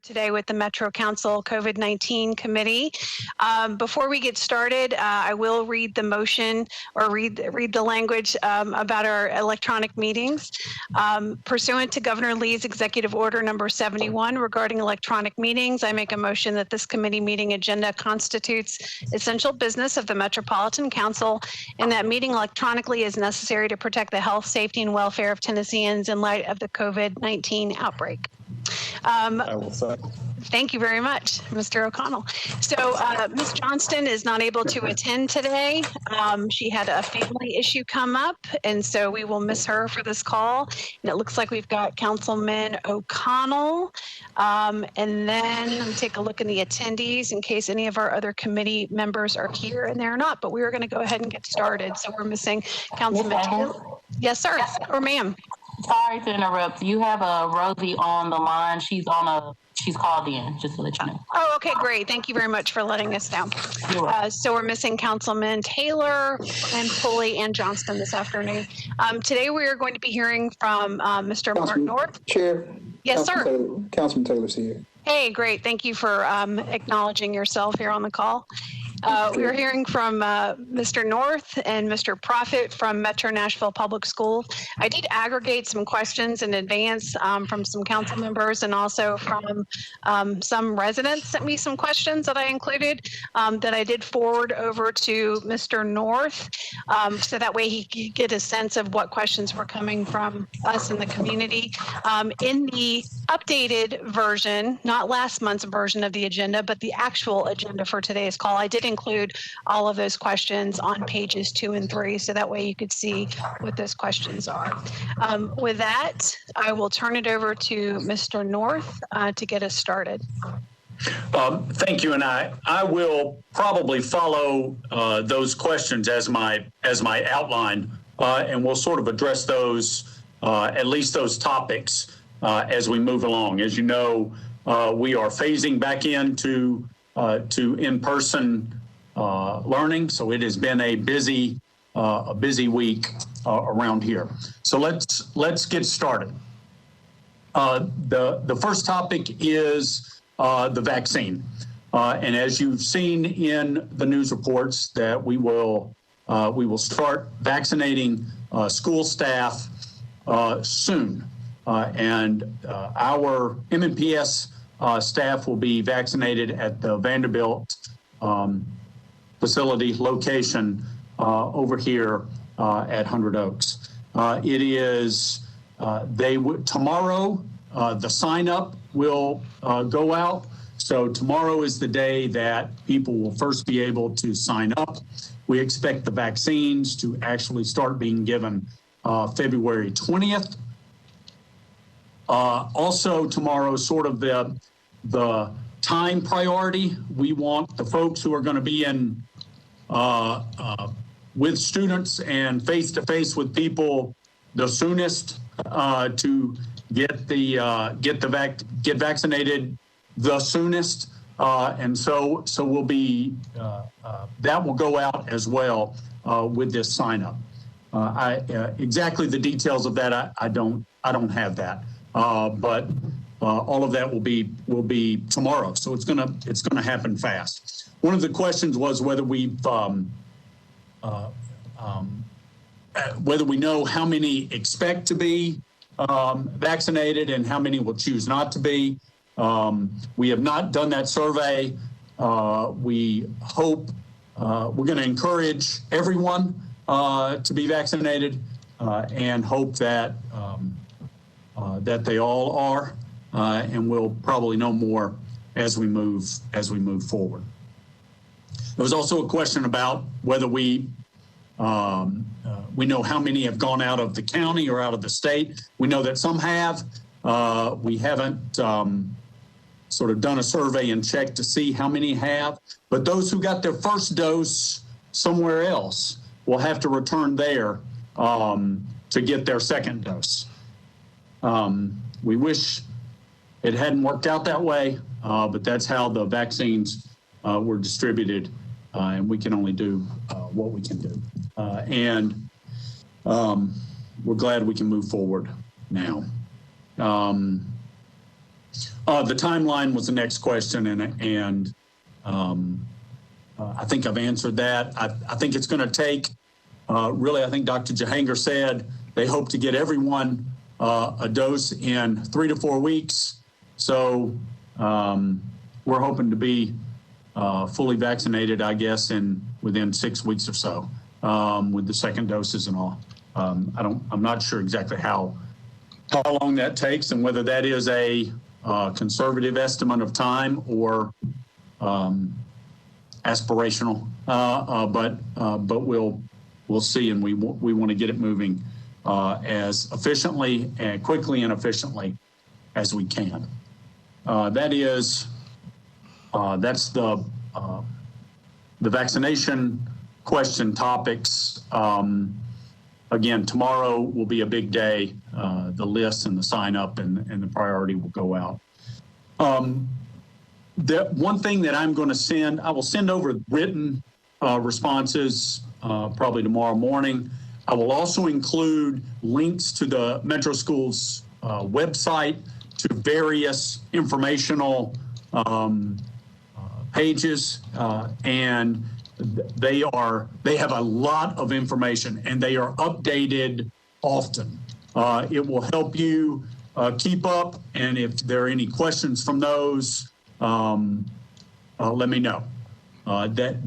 today with the Metro Council COVID-19 Committee. Before we get started, I will read the motion or read the language about our electronic meetings. Pursuant to Governor Lee's Executive Order number 71 regarding electronic meetings, I make a motion that this committee meeting agenda constitutes essential business of the Metropolitan Council and that meeting electronically is necessary to protect the health, safety, and welfare of Tennesseans in light of the COVID-19 outbreak. I will second. Thank you very much, Mr. O'Connell. So Ms. Johnston is not able to attend today. She had a family issue come up, and so we will miss her for this call. And it looks like we've got Councilman O'Connell. And then let me take a look in the attendees in case any of our other committee members are here, and they're not, but we are going to go ahead and get started. So we're missing Councilman Taylor. Yes, sir, or ma'am. Sorry to interrupt. You have a Rosie on the line. She's called in, just to let you know. Oh, okay, great. Thank you very much for letting us know. So we're missing Councilman Taylor and Pulley and Johnston this afternoon. Today we are going to be hearing from Mr. Mark North. Chair. Yes, sir. Councilman Taylor's here. Hey, great. Thank you for acknowledging yourself here on the call. We are hearing from Mr. North and Mr. Profit from Metro Nashville Public Schools. I did aggregate some questions in advance from some council members and also from some residents sent me some questions that I included that I did forward over to Mr. North so that way he could get a sense of what questions were coming from us in the community. In the updated version, not last month's version of the agenda, but the actual agenda for today's call, I did include all of those questions on pages 2 and 3, so that way you could see what those questions are. With that, I will turn it over to Mr. North to get us started. Thank you, and I will probably follow those questions as my outline, and we'll sort of address those, at least those topics, as we move along. As you know, we are phasing back into in-person learning, so it has been a busy week around here. So let's get started. The first topic is the vaccine, and as you've seen in the news reports, that we will start vaccinating school staff soon, and our MNPS staff will be vaccinated at the Vanderbilt facility location over here at 100 Oaks. It is tomorrow. The sign up will go out. So tomorrow is the day that people will first be able to sign up. We expect the vaccines to actually start being given February 20th. Also tomorrow, sort of the time priority, we want the folks who are going to be in with students and face-to-face with people the soonest to get vaccinated the soonest, and so we'll be that will go out as well with this sign up. Exactly the details of that I don't have that, but all of that will be tomorrow. So it's gonna happen fast. One of the questions was whether whether we know how many expect to be vaccinated and how many will choose not to be. We have not done that survey. We hope we're going to encourage everyone to be vaccinated and hope that that they all are, and we'll probably know more as we move forward. There was also a question about whether we know how many have gone out of the county or out of the state. We know that some have. We haven't sort of done a survey and checked to see how many have. But those who got their first dose somewhere else will have to return there to get their second dose. We wish it hadn't worked out that way, but that's how the vaccines were distributed, and we can only do what we can do. And we're glad we can move forward now. The timeline was the next question, and I think I've answered that. I think it's going to take, really, I think Dr. Jahanger said they hope to get everyone a dose in 3 to 4 weeks. So we're hoping to be fully vaccinated, I guess, within 6 weeks or so with the second doses and all. I'm not sure exactly how long that takes and whether that is a conservative estimate of time or aspirational, but we'll see, and we want to get it moving as efficiently and quickly and efficiently as we can. That's the vaccination question topics. Again, tomorrow will be a big day. The list and the sign up and the priority will go out. The one thing that I'm going to send, I will send over written responses probably tomorrow morning. I will also include links to the Metro Schools website, to various informational pages, and they have a lot of information and they are updated often. It will help you keep up, and if there are any questions from those, let me know.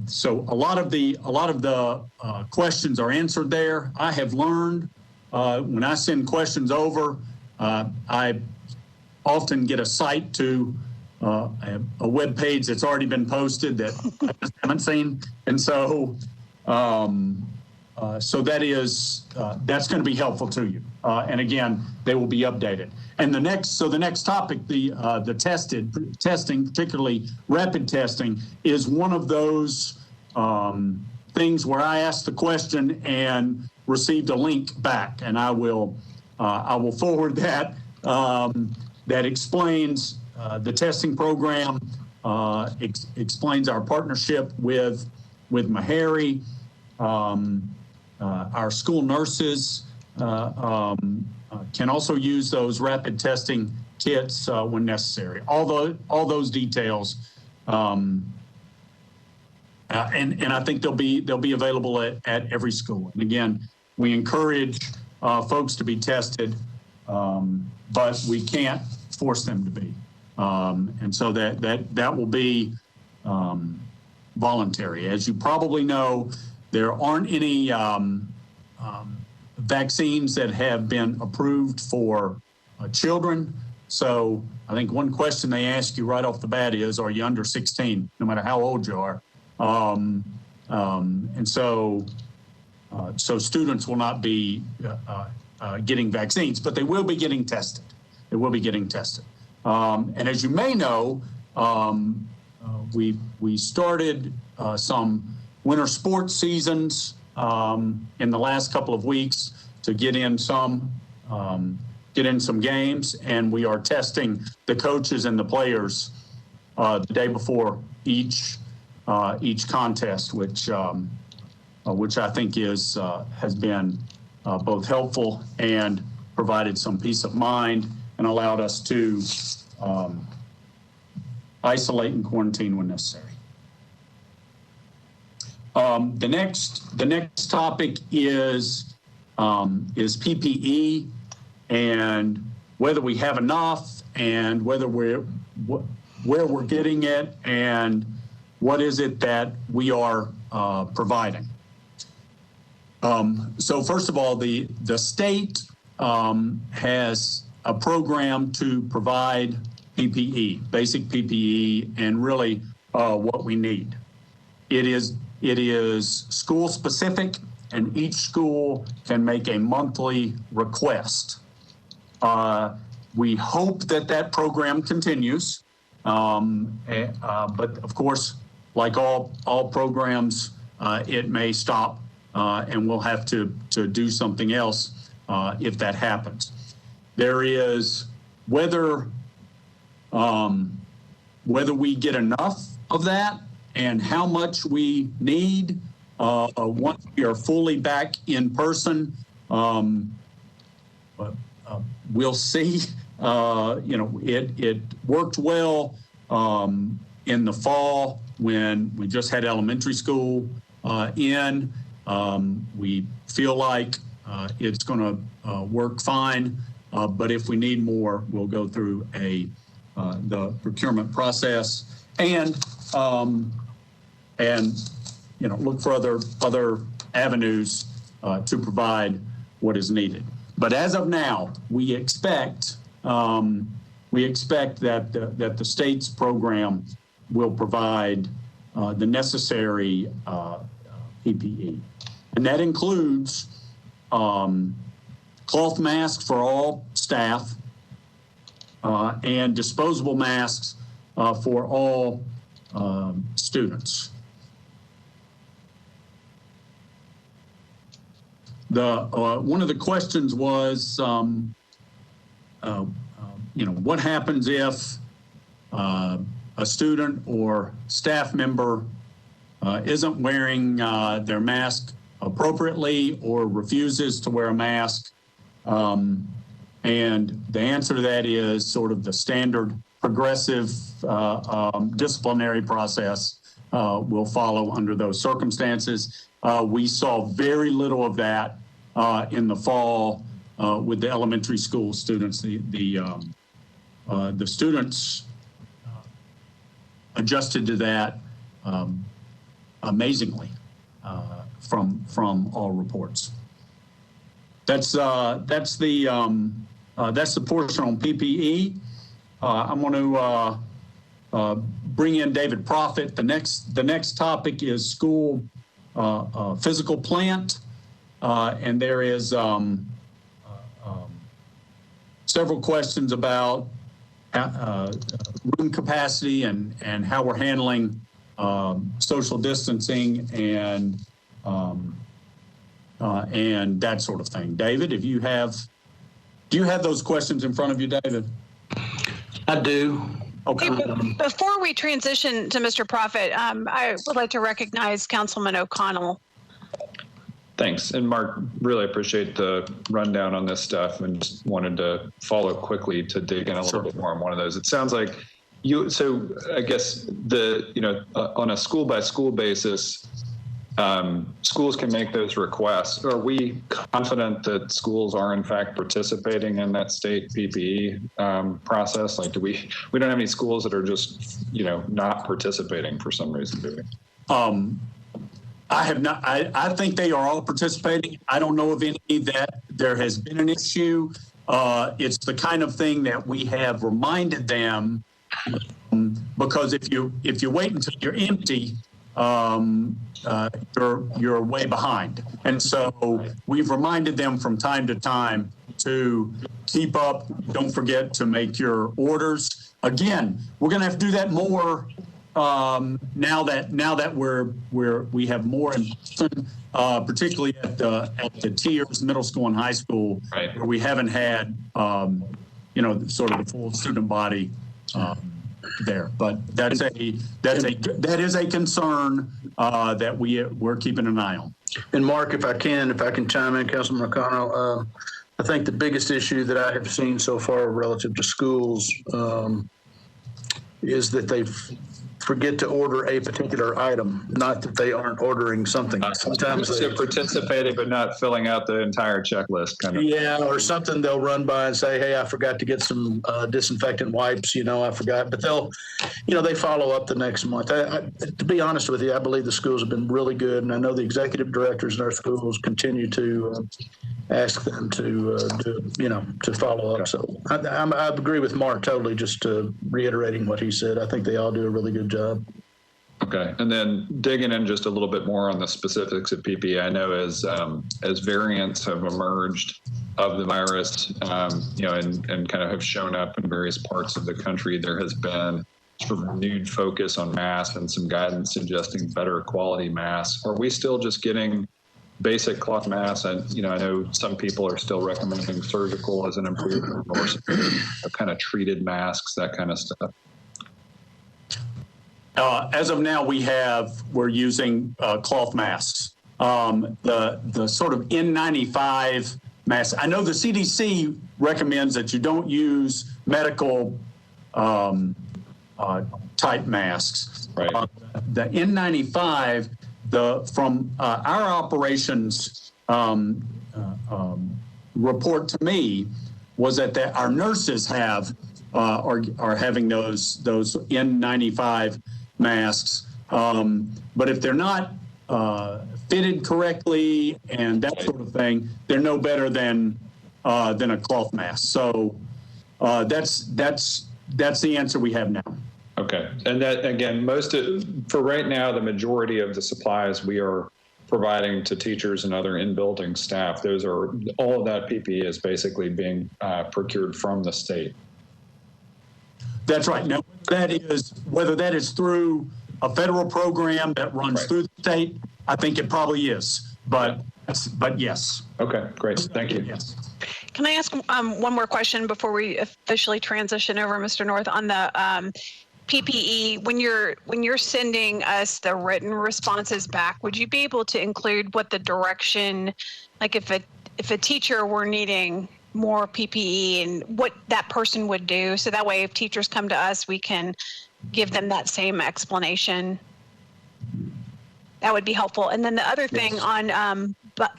So a lot of the questions are answered there. I have learned when I send questions over, I often get a site to a web page that's already been posted that I just haven't seen, and so that's going to be helpful to you. And again, they will be updated. And the next topic, the testing, particularly rapid testing, is one of those things where I asked the question and received a link back, and I will forward that. That explains the testing program, explains our partnership with Meharry, our school nurses can also use those rapid testing kits when necessary. All those details, and I think they'll be available at every school. And again, we encourage folks to be tested, but we can't force them to be. And so that will be voluntary. As you probably know, there aren't any vaccines that have been approved for children. So I think one question they ask you right off the bat is, are you under 16, no matter how old you are? And so students will not be getting vaccines, but they will be getting tested. They will be getting tested. And as you may know, we started some winter sports seasons in the last couple of weeks to get in some games, and we are testing the coaches and the players the day before each contest, which I think has been both helpful and provided some peace of mind and allowed us to isolate and quarantine when necessary. The next topic is PPE and whether we have enough and whether where we're getting it and what is it that we are providing. So first of all, the state has a program to provide PPE, basic PPE, and really what we need. It is school specific, and each school can make a monthly request. We hope that program continues, but of course, like all programs, it may stop, and we'll have to do something else if that happens. There is whether we get enough of that and how much we need once we are fully back in person. We'll see. it worked well in the fall when we just had elementary school in. We feel like it's going to work fine, but if we need more, we'll go through the procurement process and look for other avenues to provide what is needed. But as of now, we expect that the state's program will provide the necessary PPE, and that includes cloth masks for all staff and disposable masks for all students. One of the questions was, what happens if a student or staff member isn't wearing their mask appropriately or refuses to wear a mask? And the answer to that is sort of the standard progressive disciplinary process will follow under those circumstances. We saw very little of that in the fall with the elementary school students. The students adjusted to that amazingly from all reports. That's the portion on PPE. I'm going to bring in David Proffitt. The next topic is school physical plant, and there is several questions about room capacity and how we're handling social distancing and that sort of thing. David, do you have those questions in front of you, David? I do. Okay. Before we transition to Mr. Proffitt, I would like to recognize Councilman O'Connell. Thanks. And Mark, really appreciate the rundown on this stuff and just wanted to follow quickly to dig in a little bit more on one of those. It sounds like so I guess on a school by school basis, schools can make those requests. Are we confident that schools are in fact participating in that state PPE process? Like, we don't have any schools that are just, not participating for some reason, do we? I have not. I think they are all participating. I don't know of any that there has been an issue. It's the kind of thing that we have reminded them, because if you wait until you're empty, you're way behind. And so we've reminded them from time to time to keep up. Don't forget to make your orders. Again, we're going to have to do that more now that we have more in person, particularly at the tiers, middle school and high school, right, where we haven't had sort of the full student body there. But that is a concern that we're keeping an eye on. And Mark, if I can chime in, Councilman O'Connell, I think the biggest issue that I have seen so far relative to schools is that they forget to order a particular item, not that they aren't ordering something. Sometimes they're participating but not filling out the entire checklist, kind of. Yeah, or something they'll run by and say, "Hey, I forgot to get some disinfectant wipes. I forgot." But they follow up the next month. To be honest with you, I believe the schools have been really good, and I know the executive directors in our schools continue to ask them to follow up. So I agree with Mark totally. Just reiterating what he said, I think they all do a really good job. Okay, and then digging in just a little bit more on the specifics of PPE, I know as variants have emerged of the virus, and kind of have shown up in various parts of the country, there has been sort of renewed focus on masks and some guidance suggesting better quality masks. Are we still just getting basic cloth masks? And I know some people are still recommending surgical as an improvement, or kind of treated masks, that kind of stuff. As of now, we're using cloth masks. The sort of N95 masks. I know the CDC recommends that you don't use medical type masks. Right. The N95, from our operations report to me was that our nurses are having those N95 masks, but if they're not fitted correctly and that sort of thing, they're no better than a cloth mask. So that's the answer we have now. Okay, and that again, for right now, the majority of the supplies we are providing to teachers and other in-building staff, all of that PPE is basically being procured from the state. That's right. Now, whether that is through a federal program that runs through the state, I think it probably is. But yes. Okay, great. Thank you. Yes. Can I ask one more question before we officially transition over, Mr. North, on the PPE? When you're sending us the written responses back, would you be able to include what the direction, like if a teacher were needing more PPE and what that person would do, so that way if teachers come to us, we can give them that same explanation? That would be helpful. And then the other thing on,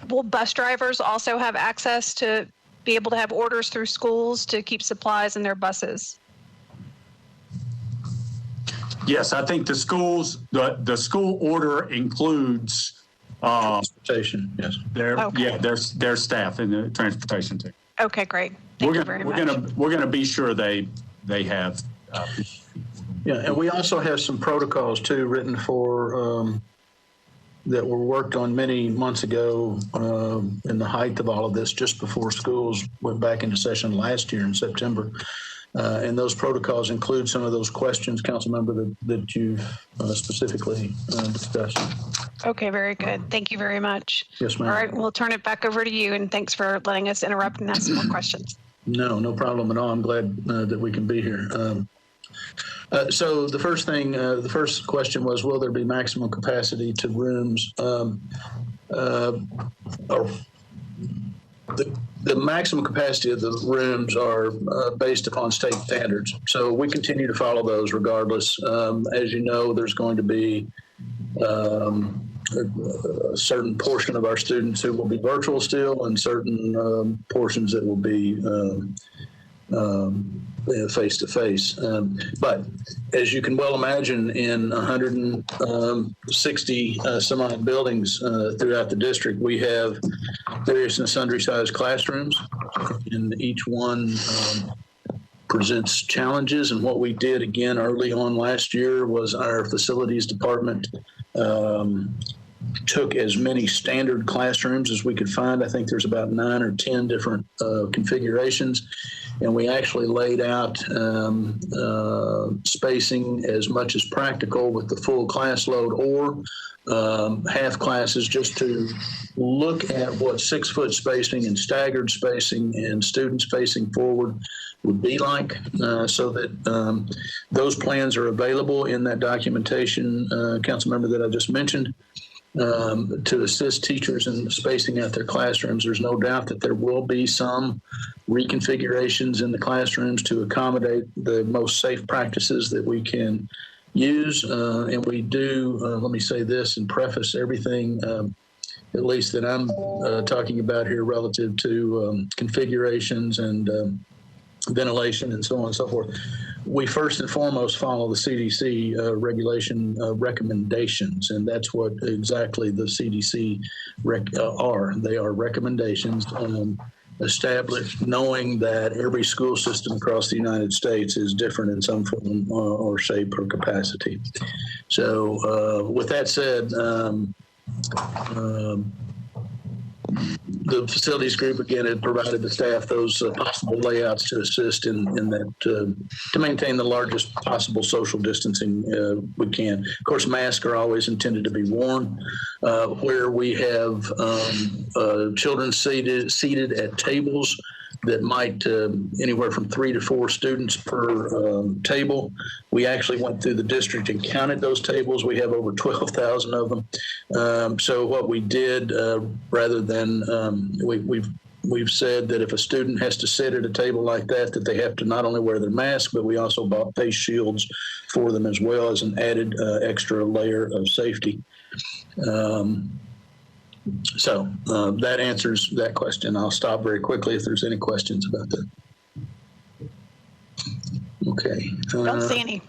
will bus drivers also have access to be able to have orders through schools to keep supplies in their buses? Yes, I think the school order includes Transportation, yes. their staff in the transportation team. Okay, great. Thank you very much. We're gonna be sure they have. Yeah, and we also have some protocols too written for that were worked on many months ago in the height of all of this, just before schools went back into session last year in September. And those protocols include some of those questions, council member, that you've specifically discussed. Okay, very good. Thank you very much. Yes, ma'am. All right, we'll turn it back over to you, and thanks for letting us interrupt and ask some more questions. No problem at all. I'm glad that we can be here. So the first question was, will there be maximum capacity to rooms? The maximum capacity of the rooms are based upon state standards. So we continue to follow those regardless. As you know, there's going to be a certain portion of our students who will be virtual still, and certain portions that will be face-to-face. But as you can well imagine, in 160 some odd buildings throughout the district, we have various and sundry sized classrooms, and each one presents challenges. And what we did again early on last year was our facilities department took as many standard classrooms as we could find. I think there's about 9 or 10 different configurations. And we actually laid out spacing as much as practical with the full class load or half classes, just to look at what 6-foot spacing and staggered spacing and students facing forward would be like, so that those plans are available in that documentation, council member, that I just mentioned. To assist teachers in spacing out their classrooms. There's no doubt that there will be some reconfigurations in the classrooms to accommodate the most safe practices that we can use. And we do, let me say this and preface everything, at least that I'm talking about here relative to configurations and ventilation and so on and so forth. We first and foremost follow the CDC regulation recommendations, and that's what exactly the CDC are. They are recommendations established, knowing that every school system across the United States is different in some form or shape or capacity. So with that said, the facilities group, again, had provided the staff those possible layouts to assist in that, to maintain the largest possible social distancing we can. Of course, masks are always intended to be worn. Where we have children seated at tables that might anywhere from 3 to 4 students per table. We actually went through the district and counted those tables. We have over 12,000 of them. So what we did, rather than we've we've said that if a student has to sit at a table like that, that they have to not only wear their mask, but we also bought face shields for them as well as an added extra layer of safety. So that answers that question. I'll stop very quickly if there's any questions about that. Okay. Don't see any.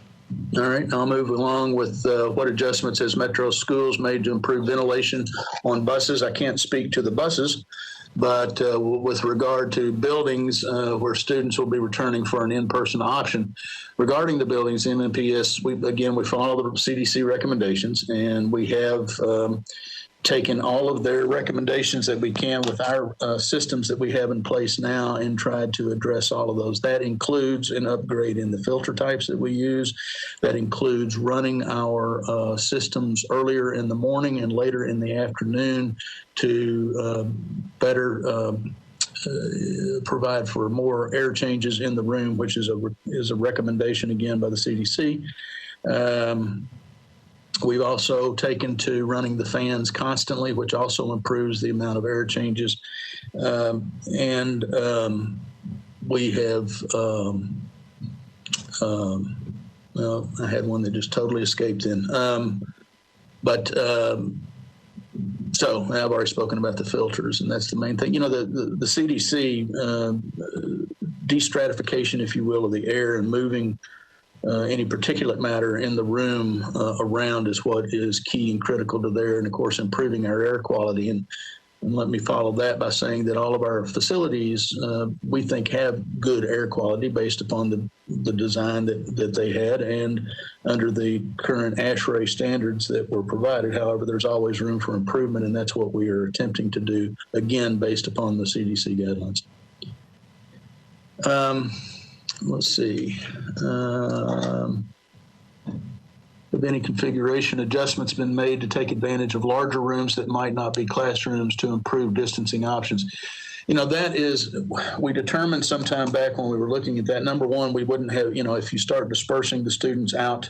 All right, I'll move along with what adjustments has Metro Schools made to improve ventilation on buses. I can't speak to the buses, but with regard to buildings where students will be returning for an in-person option. Regarding the buildings, MMPS, we follow the CDC recommendations, and we have taken all of their recommendations that we can with our systems that we have in place now and tried to address all of those. That includes an upgrade in the filter types that we use. That includes running our systems earlier in the morning and later in the afternoon to better provide for more air changes in the room, which is a recommendation again by the CDC. We've also taken to running the fans constantly, which also improves the amount of air changes. And we have, well, I had one that just totally escaped then. So I've already spoken about the filters, and that's the main thing. You know, the CDC destratification, if you will, of the air and moving any particulate matter in the room around is what is key and critical to there, and of course improving our air quality. And let me follow that by saying that all of our facilities we think have good air quality based upon the design that they had and under the current ASHRAE standards that were provided. However, there's always room for improvement, and that's what we are attempting to do, again based upon the CDC guidelines. Let's see. Have any configuration adjustments been made to take advantage of larger rooms that might not be classrooms to improve distancing options? You know, that is, we determined sometime back when we were looking at that, number one, we wouldn't have, you know, if you start dispersing the students out,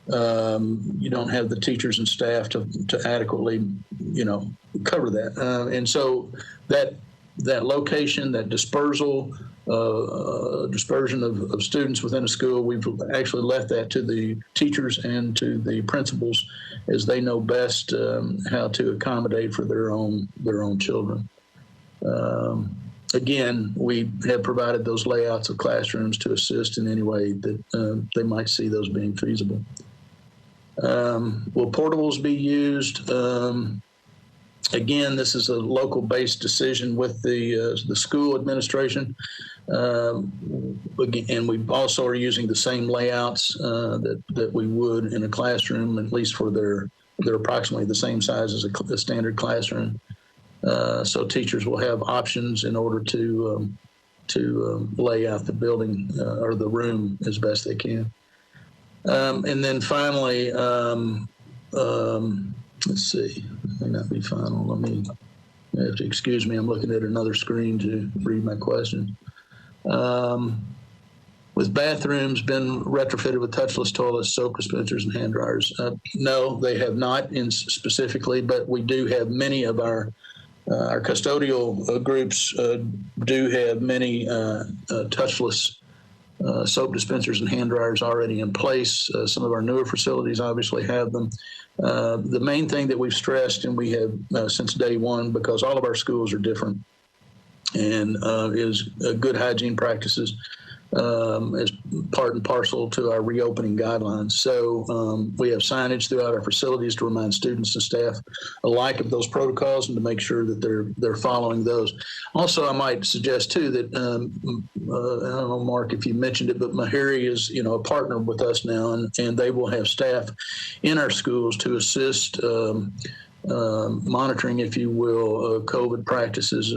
you don't have the teachers and staff to adequately, you know, cover that. And so that location, that dispersion of students within a school, we've actually left that to the teachers and to the principals as they know best how to accommodate for their own children. Again, we have provided those layouts of classrooms to assist in any way that they might see those being feasible. Will portables be used? Again, this is a local-based decision with the school administration, and we also are using the same layouts that we would in a classroom, at least for they're approximately the same size as a standard classroom. So teachers will have options in order to lay out the building or the room as best they can. And then finally, let's see, it may not be final. You have to excuse me, I'm looking at another screen to read my question. With bathrooms been retrofitted with touchless toilets, soap dispensers, and hand dryers? No, they have not specifically, but we do have many of our custodial groups do have many touchless soap dispensers and hand dryers already in place. Some of our newer facilities obviously have them. The main thing that we've stressed, and we have since day one, because all of our schools are different, and is good hygiene practices as part and parcel to our reopening guidelines. So we have signage throughout our facilities to remind students and staff alike of those protocols and to make sure that they're following those. Also, I might suggest too that I don't know, Mark, if you mentioned it, but Meharry is a partner with us now, and they will have staff in our schools to assist monitoring, if you will, COVID practices,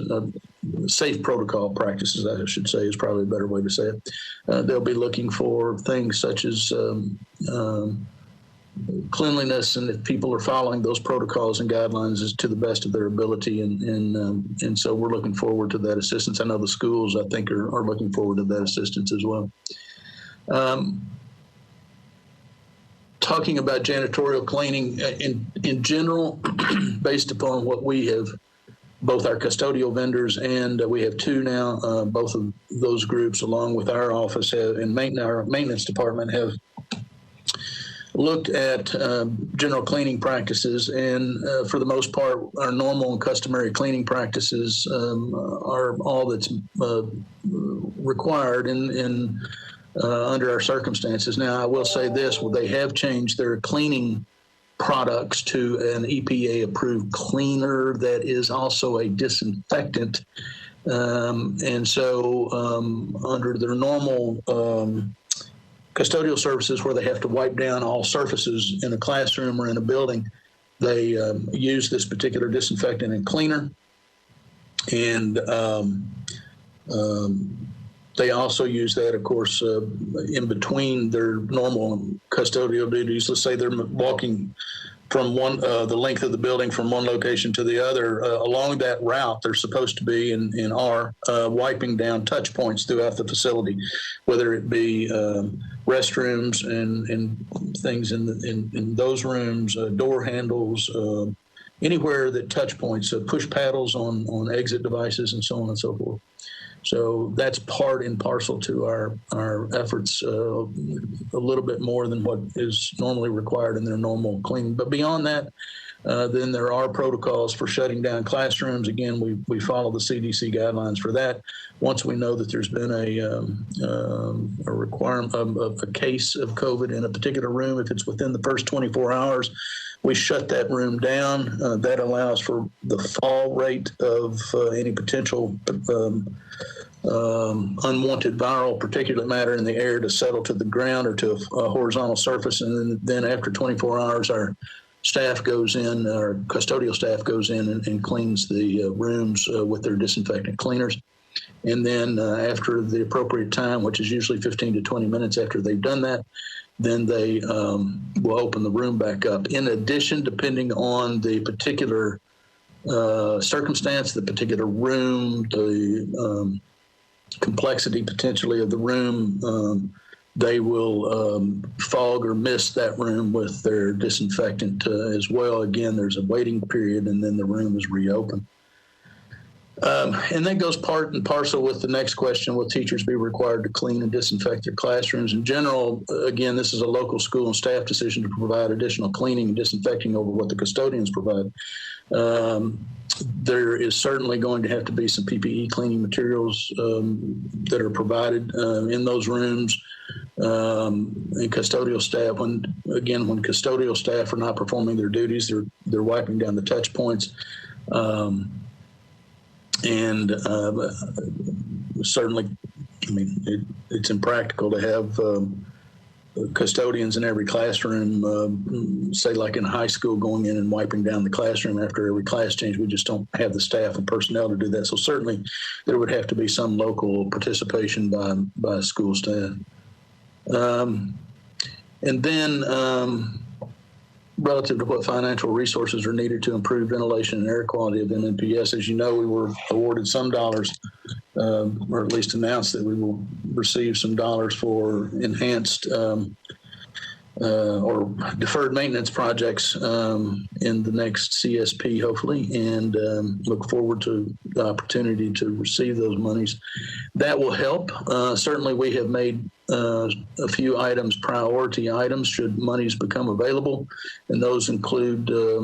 safe protocol practices, I should say, is probably a better way to say it. They'll be looking for things such as cleanliness, and if people are following those protocols and guidelines is to the best of their ability, and so we're looking forward to that assistance. I know the schools, I think, are looking forward to that assistance as well. Talking about janitorial cleaning in general, based upon what we have both our custodial vendors and we have two now. Both of those groups, along with our office and our maintenance department, have looked at general cleaning practices, and for the most part, our normal and customary cleaning practices are all that's required in under our circumstances. Now, I will say this: they have changed their cleaning products to an EPA-approved cleaner that is also a disinfectant, and so under their normal custodial services, where they have to wipe down all surfaces in a classroom or in a building, they use this particular disinfectant and cleaner. And they also use that, of course, in between their normal custodial duties. Let's say they're walking from the length of the building from one location to the other. Along that route, they're supposed to be and are wiping down touch points throughout the facility, whether it be restrooms and things in those rooms, door handles, anywhere that touch points, push paddles on exit devices, and so on and so forth. So that's part and parcel to our efforts, a little bit more than what is normally required in their normal cleaning. But beyond that, then there are protocols for shutting down classrooms. Again, we follow the CDC guidelines for that. Once we know that there's been a requirement of a case of COVID in a particular room, if it's within the first 24 hours, we shut that room down. That allows for the fall rate of any potential unwanted viral particulate matter in the air to settle to the ground or to a horizontal surface. And then after 24 hours, our staff goes in, our custodial staff goes in and cleans the rooms with their disinfectant cleaners. And then after the appropriate time, which is usually 15 to 20 minutes after they've done that, then they will open the room back up. In addition, depending on the particular circumstance, the particular room, the complexity potentially of the room, they will fog or mist that room with their disinfectant as well. Again, there's a waiting period, and then the room is reopened. And that goes part and parcel with the next question: will teachers be required to clean and disinfect their classrooms? In general, again, this is a local school and staff decision to provide additional cleaning and disinfecting over what the custodians provide. There is certainly going to have to be some PPE cleaning materials that are provided in those rooms. And custodial staff, when custodial staff are not performing their duties, they're wiping down the touch points. And certainly, I mean, it's impractical to have custodians in every classroom, say like in high school, going in and wiping down the classroom after every class change. We just don't have the staff and personnel to do that. So certainly there would have to be some local participation by school staff. And then relative to what financial resources are needed to improve ventilation and air quality of NNPS, as you know, we were awarded some dollars, or at least announced that we will receive some dollars for enhanced or deferred maintenance projects in the next CSP, hopefully, and look forward to the opportunity to receive those monies. That will help. Certainly, we have made a few items priority items should monies become available, and those include a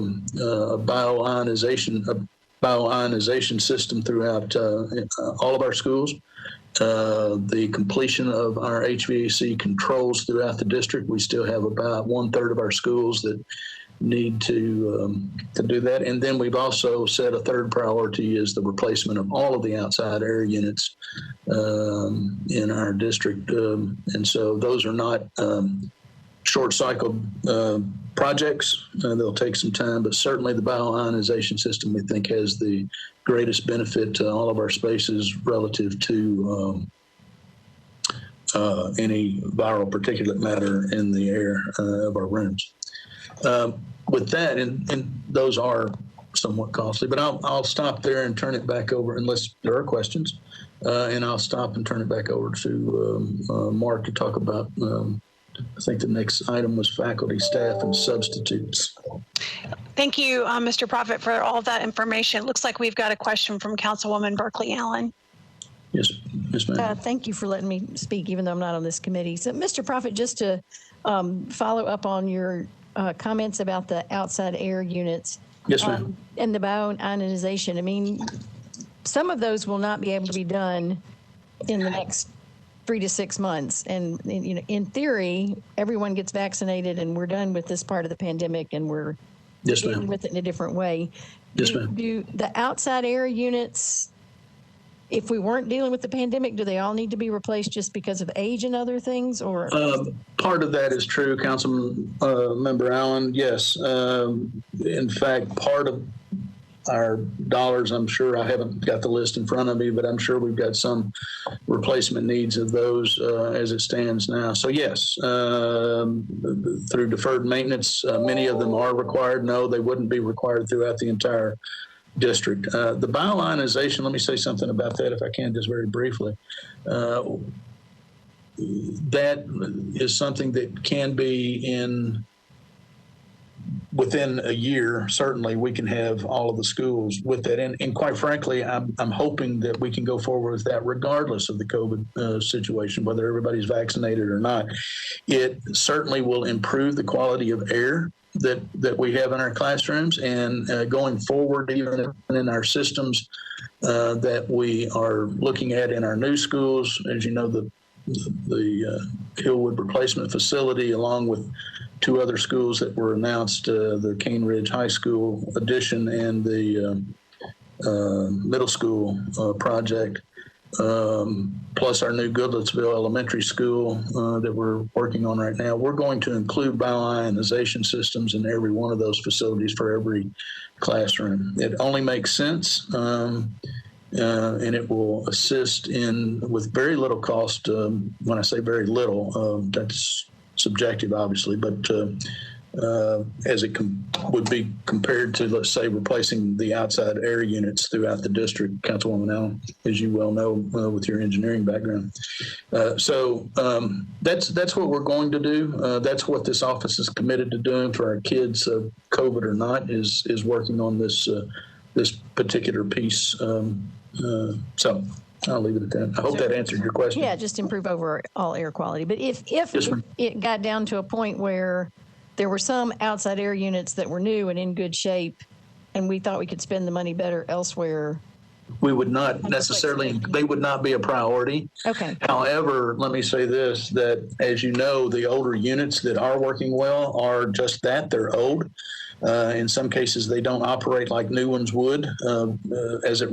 bioionization system throughout all of our schools, the completion of our HVAC controls throughout the district. We still have about 1/3 of our schools that need to do that. And then we've also said a third priority is the replacement of all of the outside air units in our district. And so those are not short cycle projects. They'll take some time, but certainly the bioionization system, we think, has the greatest benefit to all of our spaces relative to any viral particulate matter in the air of our rooms. With that, and those are somewhat costly, but I'll stop there and turn it back over, unless there are questions, and I'll stop and turn it back over to Mark to talk about, I think the next item was faculty, staff, and substitutes. Thank you, Mr. Prophet, for all that information. It looks like we've got a question from Councilwoman Berkeley Allen. Yes, ma'am. Thank you for letting me speak, even though I'm not on this committee. So, Mr. Prophet, just to follow up on your comments about the outside air units. Yes, ma'am. And the bioionization. I mean, some of those will not be able to be done in the next 3 to 6 months. And, you know, in theory, everyone gets vaccinated and we're done with this part of the pandemic and we're dealing with it in a different way. Yes, ma'am. Do the outside air units, if we weren't dealing with the pandemic, do they all need to be replaced just because of age and other things? Or part of that is true, Councilman Member Allen. Yes. In fact, part of our dollars, I'm sure, I haven't got the list in front of me, but I'm sure we've got some replacement needs of those as it stands now. So yes, through deferred maintenance, many of them are required. No, they wouldn't be required throughout the entire district. The bioionization, let me say something about that if I can, just very briefly. That is something that can be within a year. Certainly we can have all of the schools with that. And quite frankly, I'm hoping that we can go forward with that regardless of the COVID situation, whether everybody's vaccinated or not. It certainly will improve the quality of air that we have in our classrooms, and going forward, even in our systems that we are looking at in our new schools. As you know, the Hillwood replacement facility, along with 2 other schools that were announced, the Cane Ridge High School addition and the middle school project, plus our new Goodlettsville Elementary School that we're working on right now. We're going to include bioionization systems in every one of those facilities for every classroom. It only makes sense, and it will assist with very little cost. When I say very little, that's subjective, obviously, but as it would be compared to, let's say, replacing the outside air units throughout the district, Councilwoman Allen, as you well know with your engineering background. So that's what we're going to do. That's what this office is committed to doing for our kids, COVID or not, is working on this particular piece. So I'll leave it at that. I hope that answered your question. Yeah, just improve overall air quality. But if it got down to a point where there were some outside air units that were new and in good shape, and we thought we could spend the money better elsewhere, we would not necessarily, they would not be a priority. Okay. However, let me say this, that as you know, the older units that are working well are just that, they're old. In some cases, they don't operate like new ones would, as it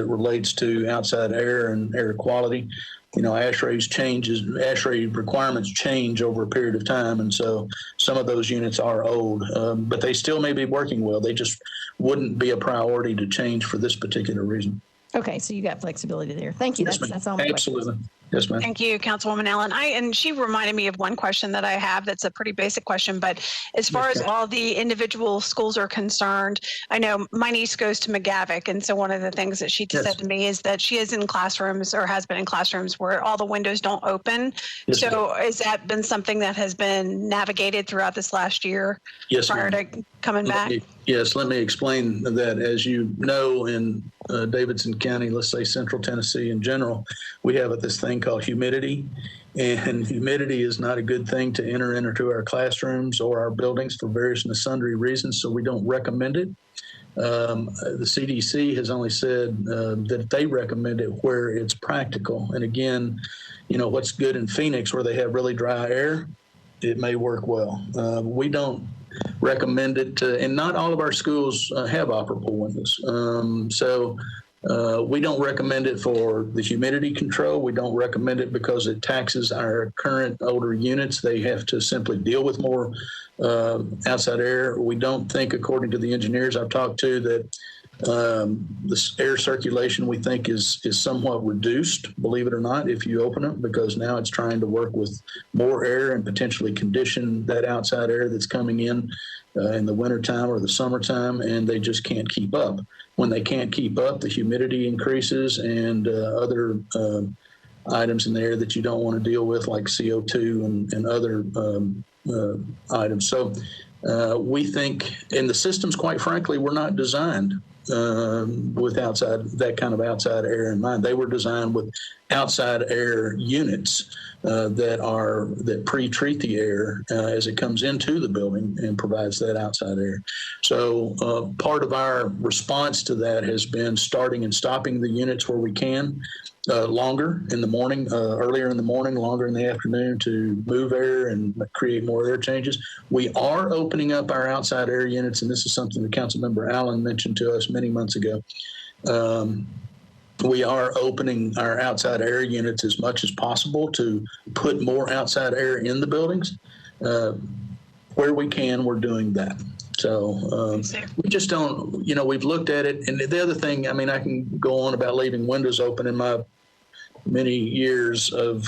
relates to outside air and air quality. You know, ASHRAE requirements change over a period of time, and so some of those units are old, but they still may be working well. They just wouldn't be a priority to change for this particular reason. Okay, so you got flexibility there. Thank you. Yes, that's all my Absolutely. questions. Yes, ma'am. Thank you, Councilwoman Allen. And she reminded me of one question that I have that's a pretty basic question, but as far as all the individual schools are concerned, I know my niece goes to McGavick, and so one of the things that she said to me is that she is in classrooms, or has been in classrooms, where all the windows don't open. Yes, so has that been something that has been navigated throughout this last year prior to coming back? Yes, let me explain that. As you know, in Davidson County, let's say Central Tennessee in general, we have this thing called humidity, and humidity is not a good thing to enter into our classrooms or our buildings for various and sundry reasons, so we don't recommend it. The CDC has only said that they recommend it where it's practical. And again, you know, what's good in Phoenix, where they have really dry air, it may work well. We don't recommend it, and not all of our schools have operable windows. So we don't recommend it for the humidity control. We don't recommend it because it taxes our current older units. They have to simply deal with more outside air. We don't think, according to the engineers I've talked to, that this air circulation, we think, is somewhat reduced, believe it or not, if you open it, because now it's trying to work with more air and potentially condition that outside air that's coming in the wintertime or the summertime, and they just can't keep up. When they can't keep up, the humidity increases, and other items in the air that you don't want to deal with, like CO2 and other items. So We think, and the systems, quite frankly, were not designed with that kind of outside air in mind. They were designed with outside air units that pre-treat the air as it comes into the building and provides that outside air. So part of our response to that has been starting and stopping the units where we can. Longer in the morning, earlier in the morning, longer in the afternoon to move air and create more air changes. We are opening up our outside air units, and this is something that Councilmember Allen mentioned to us many months ago. We are opening our outside air units as much as possible to put more outside air in the buildings. Where we can, we're doing that. So we just don't, we've looked at it. And the other thing, I can go on about leaving windows open. In my many years of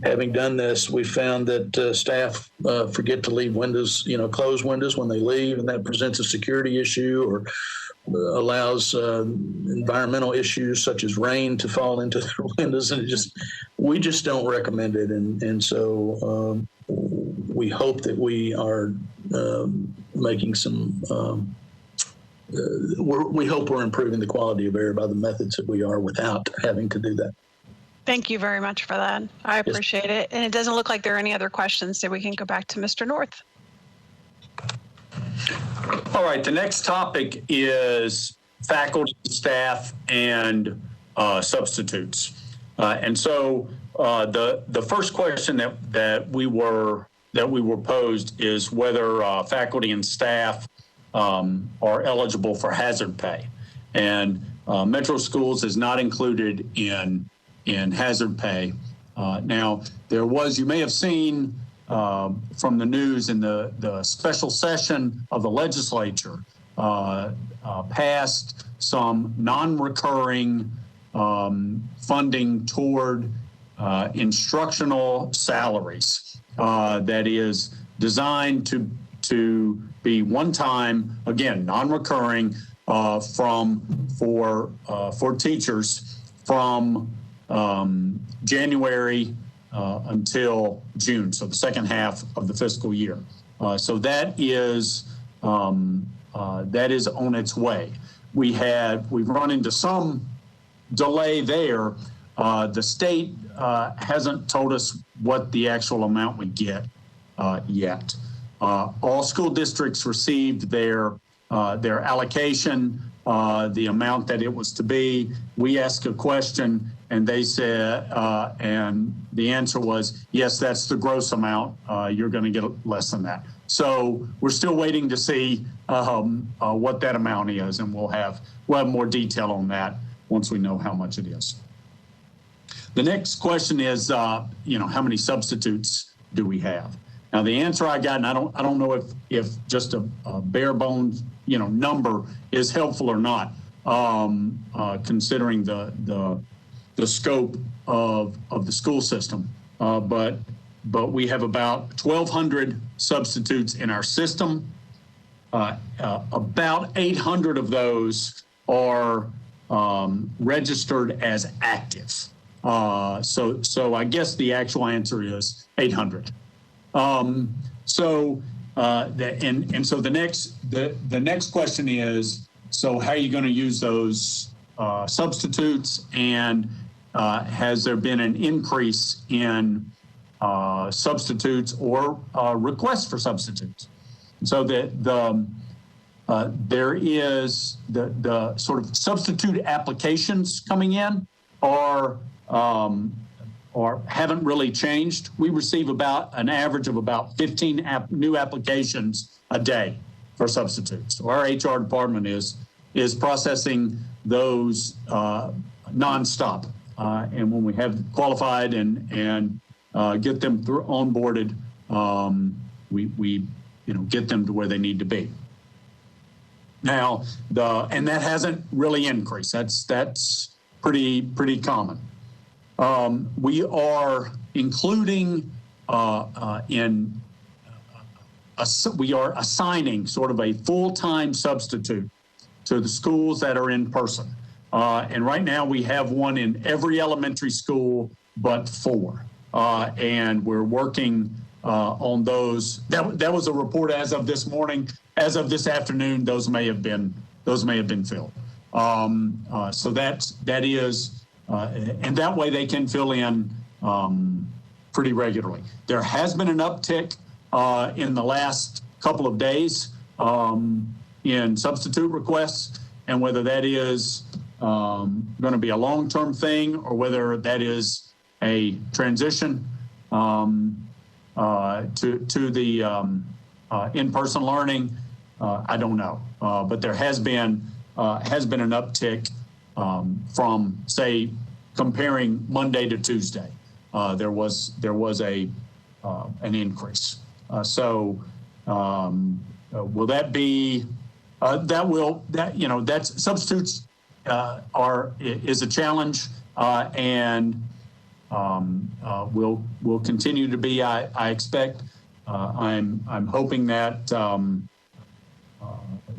having done this, we found that staff forget to leave windows, close windows when they leave, and that presents a security issue or allows environmental issues such as rain to fall into their windows. And we just don't recommend it. And so we hope that we are making some, we hope we're improving the quality of air by the methods that we are without having to do that. Thank you very much for that. I appreciate it. And it doesn't look like there are any other questions, so we can go back to Mr. North. All right, the next topic is faculty, staff, and substitutes. And so the first question that we were posed is whether faculty and staff are eligible for hazard pay. And Metro Schools is not included in hazard pay. Now, you may have seen from the news in the special session of the legislature passed some non-recurring funding toward instructional salaries that is designed to be one time, again, non-recurring for teachers from January until June, so the second half of the fiscal year. So that is on its way. We've run into some delay there. The state hasn't told us what the actual amount we get yet. All school districts received their allocation, the amount that it was to be. We asked a question, and they said, and the answer was, yes, that's the gross amount. You're going to get less than that. So we're still waiting to see what that amount is, and we'll have more detail on that once we know how much it is. The next question is, how many substitutes do we have? Now, the answer I got, and I don't know if just a bare bones, number is helpful or not, considering the scope of the school system. But we have about 1,200 substitutes in our system. About 800 of those are registered as active. So I guess the actual answer is 800. So the next question is, so how are you going to use those substitutes, and has there been an increase in substitutes or requests for substitutes? So there is the sort of substitute applications coming in are haven't really changed. We receive about an average of about 15 new applications a day for substitutes. So our HR department is processing those nonstop. And when we have qualified and get them onboarded, we get them to where they need to be. Now and that hasn't really increased. That's pretty common. We are including we are assigning sort of a full-time substitute to the schools that are in person. And right now we have one in every elementary school but 4. And we're working on those. That was a report as of this morning. As of this afternoon, those may have been filled. So that is, and that way they can fill in pretty regularly. There has been an uptick in the last couple of days in substitute requests, and whether that is going to be a long-term thing or whether that is a transition to the in-person learning, I don't know. But there has been an uptick from, say, comparing Monday to Tuesday. There was an increase. So will that be that's substitutes is a challenge and will continue to be. I expect. I'm hoping that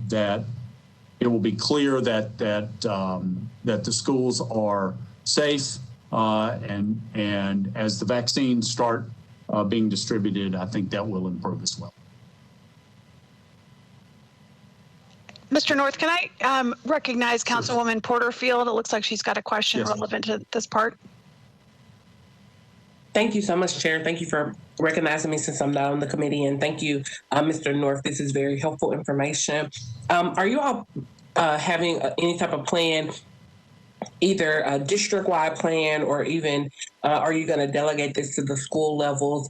that it will be clear that the schools are safe, and as the vaccines start being distributed, I think that will improve as well. Mr. North, can I recognize Councilwoman Porterfield? It looks like she's got a question relevant to this part. Thank you so much, Chair. Thank you for recognizing me since I'm not on the committee. And thank you, Mr. North. This is very helpful information. Are you all having any type of plan, either a district-wide plan or even are you going to delegate this to the school levels?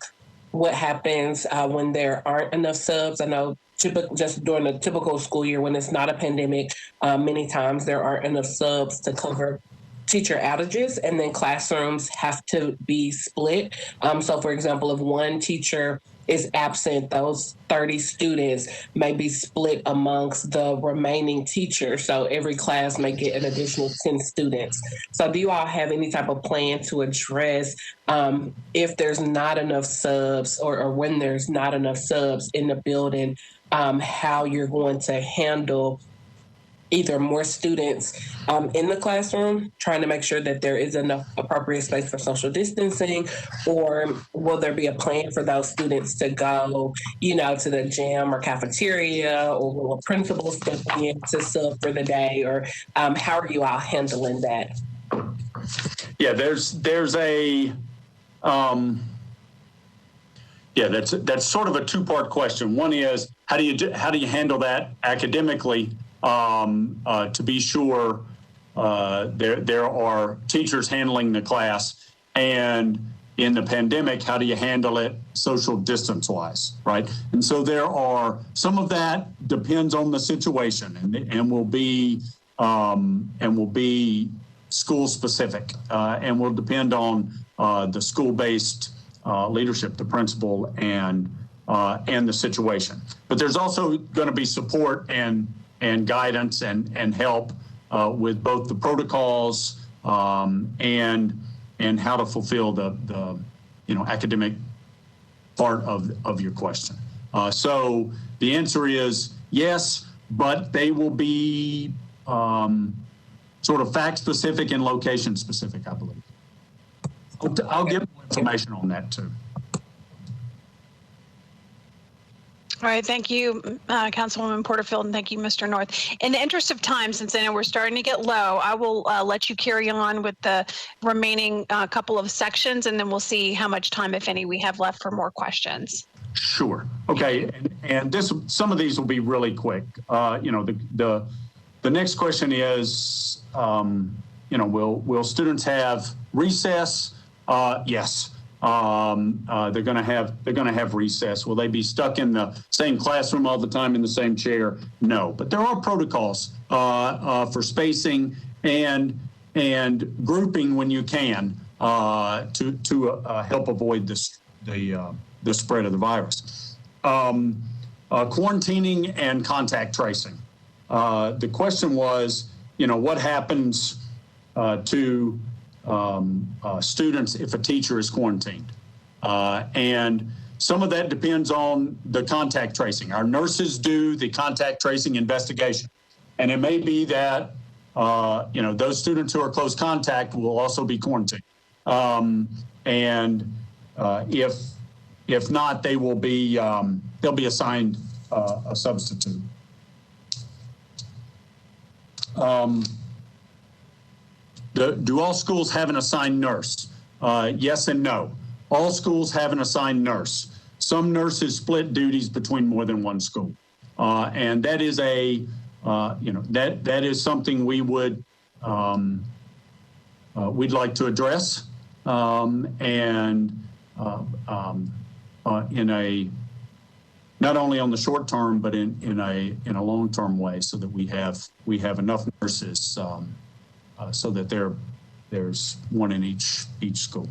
What happens when there aren't enough subs? I know just during a typical school year when it's not a pandemic, many times there aren't enough subs to cover teacher outages, and then classrooms have to be split. So, for example, if one teacher is absent, those 30 students may be split amongst the remaining teachers. So every class may get an additional 10 students. So do you all have any type of plan to address if there's not enough subs or when there's not enough subs in the building, how you're going to handle either more students in the classroom, trying to make sure that there is enough appropriate space for social distancing, or will there be a plan for those students to go, to the gym or cafeteria, or will a principal step in to sub for the day, or how are you all handling that? Yeah, there's a that's sort of a two-part question. One is how do you handle that academically? To be sure, there are teachers handling the class, and in the pandemic, how do you handle it social distance-wise, right? And so there are some of that depends on the situation, and will be school specific, and will depend on the school-based leadership, the principal, and the situation. But there's also going to be support and guidance and help with both the protocols and how to fulfill the academic part of your question. So the answer is yes, but they will be sort of fact specific and location specific, I believe. I'll give more information on that too. All right, thank you, Councilwoman Porterfield, and thank you, Mr. North. In the interest of time, since I know we're starting to get low, I will let you carry on with the remaining couple of sections, and then we'll see how much time, if any, we have left for more questions. Sure. Okay, and some of these will be really quick. The next question is, will students have recess? Yes. They're going to have recess. Will they be stuck in the same classroom all the time in the same chair? No, but there are protocols for spacing and grouping when you can to help avoid the spread of the virus. Quarantining and contact tracing. The question was, what happens to students if a teacher is quarantined. And some of that depends on the contact tracing. Our nurses do the contact tracing investigation. And it may be that, those students who are close contact will also be quarantined. If If not, they will be they'll be assigned a substitute. Do all schools have an assigned nurse? Yes and no. All schools have an assigned nurse. Some nurses split duties between more than one school, and that is that is something we would we'd like to address, in a not only on the short term but in a long term way, so that we have enough nurses so that there's one in each school.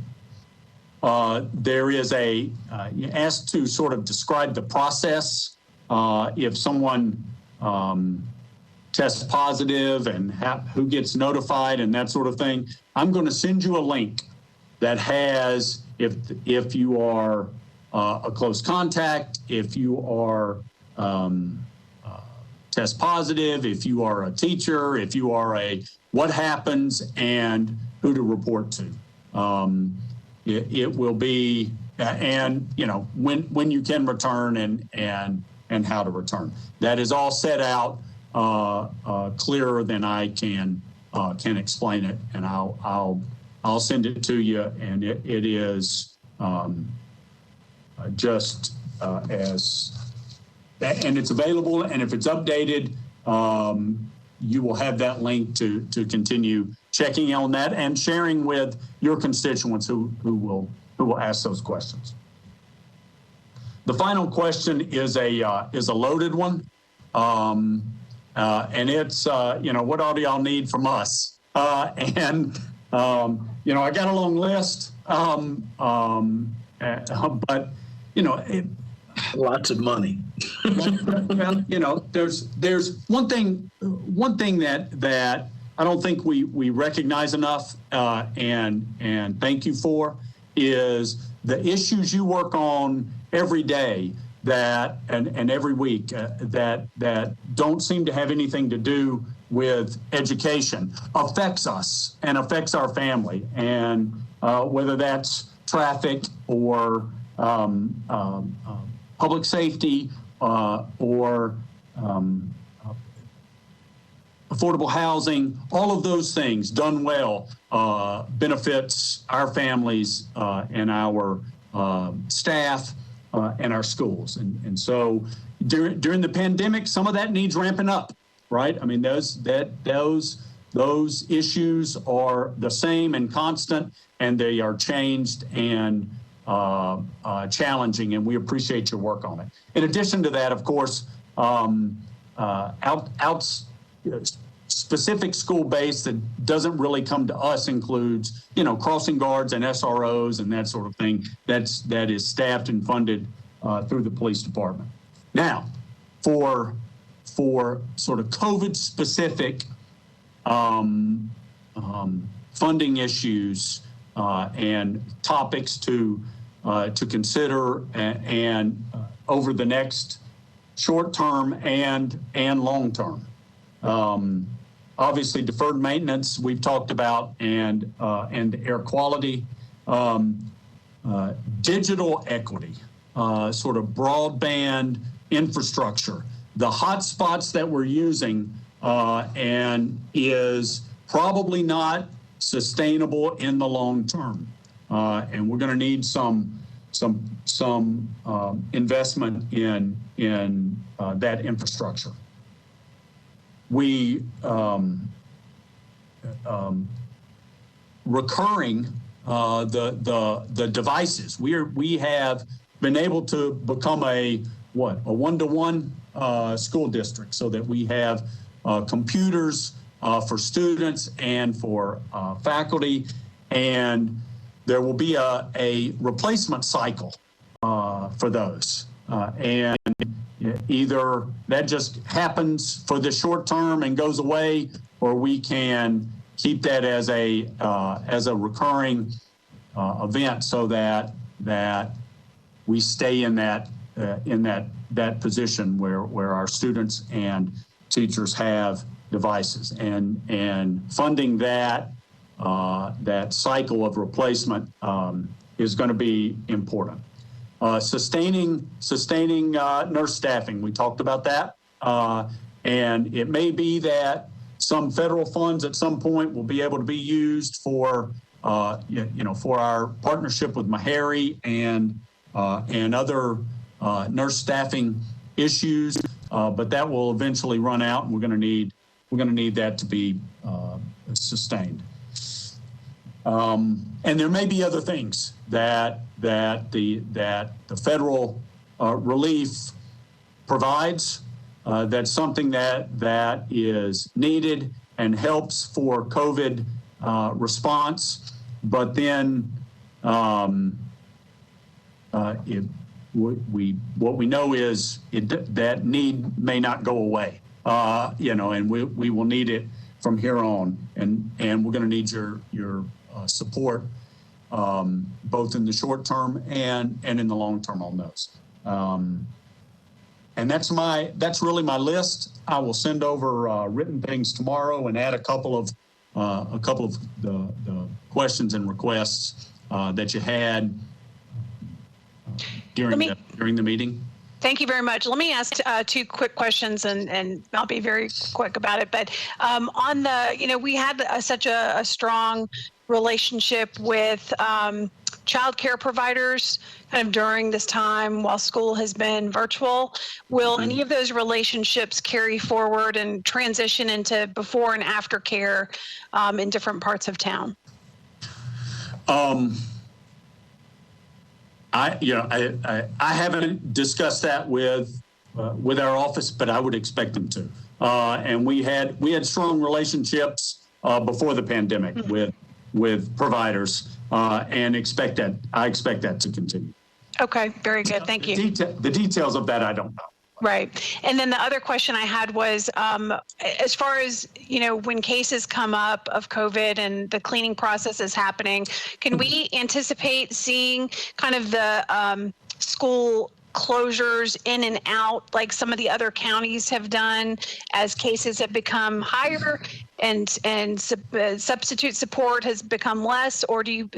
There is asked to sort of describe the process if someone tests positive and who gets notified and that sort of thing. I'm going to send you a link that has if you are a close contact, if you are test positive, if you are a teacher, if you are what happens and who to report to. It will be, and when you can return and how to return. That is all set out clearer than I can explain it, and I'll send it to you. And it is just and it's available. And if it's updated, you will have that link to continue checking on that and sharing with your constituents who will ask those questions. The final question is a loaded one, and it's what all do y'all need from us? I got a long list, but lots of money. Well, there's one thing that I don't think we recognize enough, and thank you for, is the issues you work on every day and every week that don't seem to have anything to do with education affects us and affects our family, and whether that's traffic or public safety or affordable housing, all of those things done well benefits our families and our staff and our schools. And so during the pandemic, some of that needs ramping up, right? I mean, those issues are the same and constant, and they are changed and challenging, and we appreciate your work on it. In addition to that, of course, specific school base that doesn't really come to us includes, crossing guards and SROs and that sort of thing. That is staffed and funded through the police department. Now, for sort of COVID specific funding issues and topics to consider and over the next short term and long term. Obviously, deferred maintenance we've talked about, and air quality, digital equity, sort of broadband infrastructure. The hotspots that we're using and is probably not sustainable in the long term, and we're going to need some investment in that infrastructure. We recurring the devices. We have been able to become a one-to-one school district, so that we have computers for students and for faculty, and there will be a replacement cycle for those, and either that just happens for the short term and goes away, or we can keep that as a recurring event, so that we stay in that position where our students and teachers have devices, and funding that cycle of replacement is going to be important. sustaining nurse staffing. We talked about that. And it may be that some federal funds at some point will be able to be used for, for our partnership with Meharry and other nurse staffing issues. But that will eventually run out, and we're going to need that to be sustained. And there may be other things that the federal relief provides. That's something that is needed and helps for COVID response. But then what we know is that need may not go away, and we will need it from here on, and we're going to need your support both in the short term and in the long term on those. And that's really my list. I will send over written things tomorrow and add a couple of the questions and requests that you had during the meeting. Thank you very much. Let me ask two quick questions, and I'll be very quick about it. But on the, we had such a strong relationship with child care providers kind of during this time while school has been virtual. Will any of those relationships carry forward and transition into before and after care in different parts of town? I haven't discussed that with our office, but I would expect them to. And we had strong relationships before the pandemic with providers, and I expect that to continue. Okay, very good. Thank you. The details of that I don't know. Right. And then the other question I had was, as far as, when cases come up of COVID and the cleaning process is happening, can we anticipate seeing kind of the school closures in and out like some of the other counties have done as cases have become higher and substitute support has become less? Or do you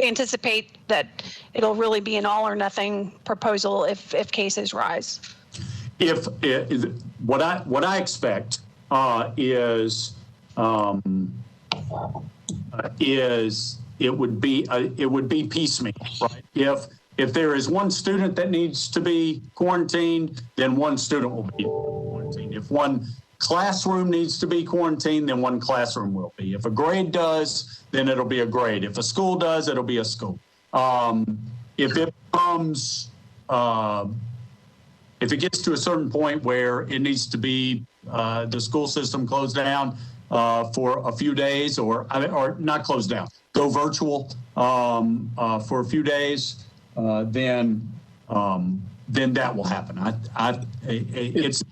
anticipate that it'll really be an all or nothing proposal if cases rise? What I expect is it would be piecemeal, right? If there is one student that needs to be quarantined, then one student will be quarantined. If one classroom needs to be quarantined, then one classroom will be. If a grade does, then it'll be a grade. If a school does, it'll be a school. If it becomes if it gets to a certain point where it needs to be the school system closed down for a few days, or not closed down, go virtual for a few days, then that will happen. It's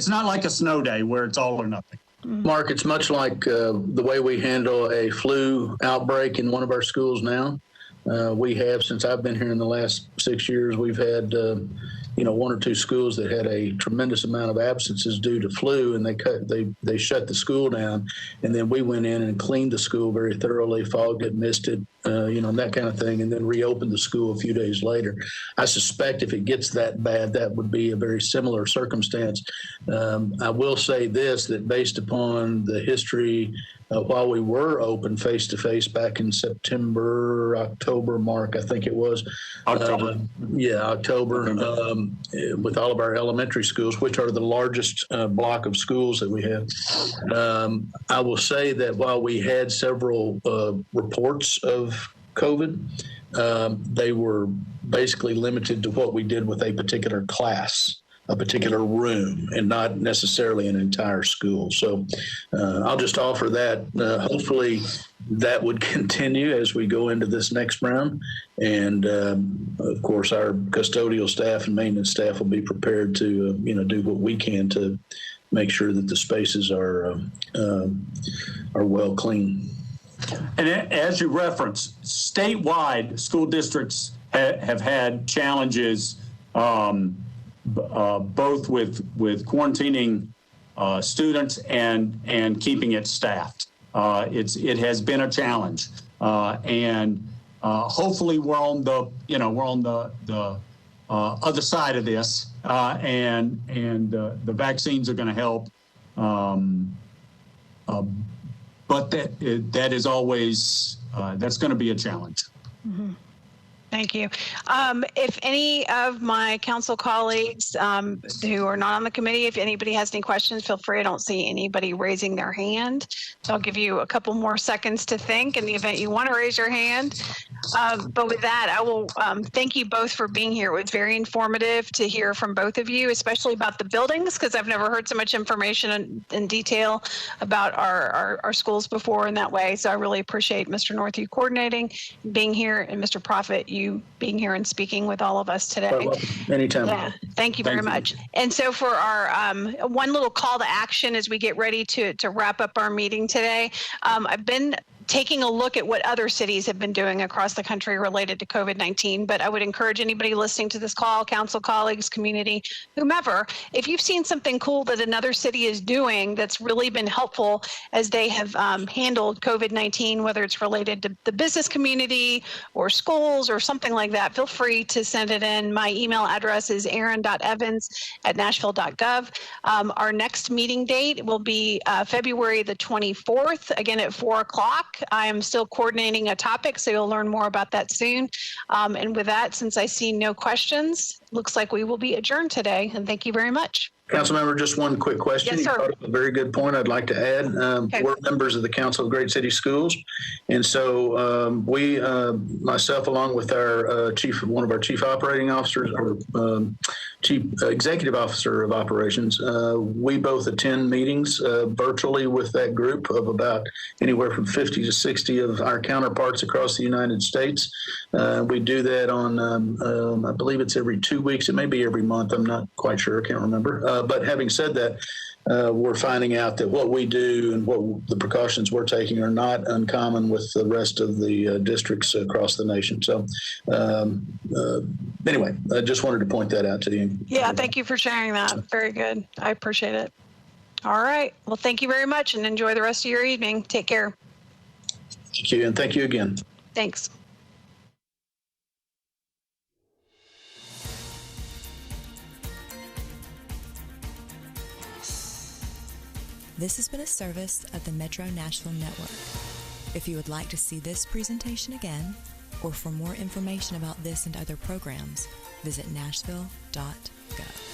not like a snow day where it's all or nothing. Mark, it's much like the way we handle a flu outbreak in one of our schools now. We have, since I've been here in the last 6 years, we've had one or two schools that had a tremendous amount of absences due to flu, and they shut the school down, and then we went in and cleaned the school very thoroughly, fogged it, misted, and that kind of thing, and then reopened the school a few days later. I suspect if it gets that bad, that would be a very similar circumstance. I will say this, that based upon the history, while we were open face-to-face back in September, October, Mark, I think it was. October. October, with all of our elementary schools, which are the largest block of schools that we have. I will say that while we had several reports of COVID, they were basically limited to what we did with a particular class, a particular room, and not necessarily an entire school. So I'll just offer that. Hopefully that would continue as we go into this next round. And of course, our custodial staff and maintenance staff will be prepared to, do what we can to make sure that the spaces are well clean. And as you referenced, statewide school districts have had challenges both with quarantining students and keeping it staffed. It has been a challenge, and hopefully we're on the other side of this, and the vaccines are going to help. But that is always that's going to be a challenge. Mm-hmm. Thank you. If any of my council colleagues who are not on the committee, if anybody has any questions, feel free. I don't see anybody raising their hand. So I'll give you a couple more seconds to think in the event you want to raise your hand. But with that, I will thank you both for being here. It was very informative to hear from both of you, especially about the buildings, because I've never heard so much information in detail about our schools before in that way. So I really appreciate Mr. North, you coordinating, being here, and Mr. Prophet, you being here and speaking with all of us today. Well, anytime. Yeah, thank you very much. And so for our one little call to action as we get ready to wrap up our meeting today, I've been taking a look at what other cities have been doing across the country related to COVID-19. But I would encourage anybody listening to this call, council colleagues, community, whomever, if you've seen something cool that another city is doing that's really been helpful as they have handled COVID-19, whether it's related to the business community or schools or something like that, feel free to send it in. My email address is aaron.evans@nashville.gov. Our next meeting date will be February the 24th, again at 4 o'clock. I am still coordinating a topic, so you'll learn more about that soon. And with that, since I see no questions, looks like we will be adjourned today. And thank you very much. Councilmember, just one quick question. Yes, sir. You brought up a very good point I'd like to add. Okay. We're members of the Council of Great City Schools. And so we, myself, along with our one of our chief operating officers, or chief executive officer of operations, we both attend meetings virtually with that group of about anywhere from 50 to 60 of our counterparts across the United States. We do that on, I believe it's every 2 weeks. It may be every month. I'm not quite sure. I can't remember. But having said that, we're finding out that what we do and what the precautions we're taking are not uncommon with the rest of the districts across the nation. So anyway, I just wanted to point that out to you. Yeah, thank you for sharing that. Very good. I appreciate it. All right. Well, thank you very much and enjoy the rest of your evening. Take care. Thank you. And thank you again. Thanks. This has been a service of the Metro Nashville Network. If you would like to see this presentation again, or for more information about this and other programs, visit nashville.gov.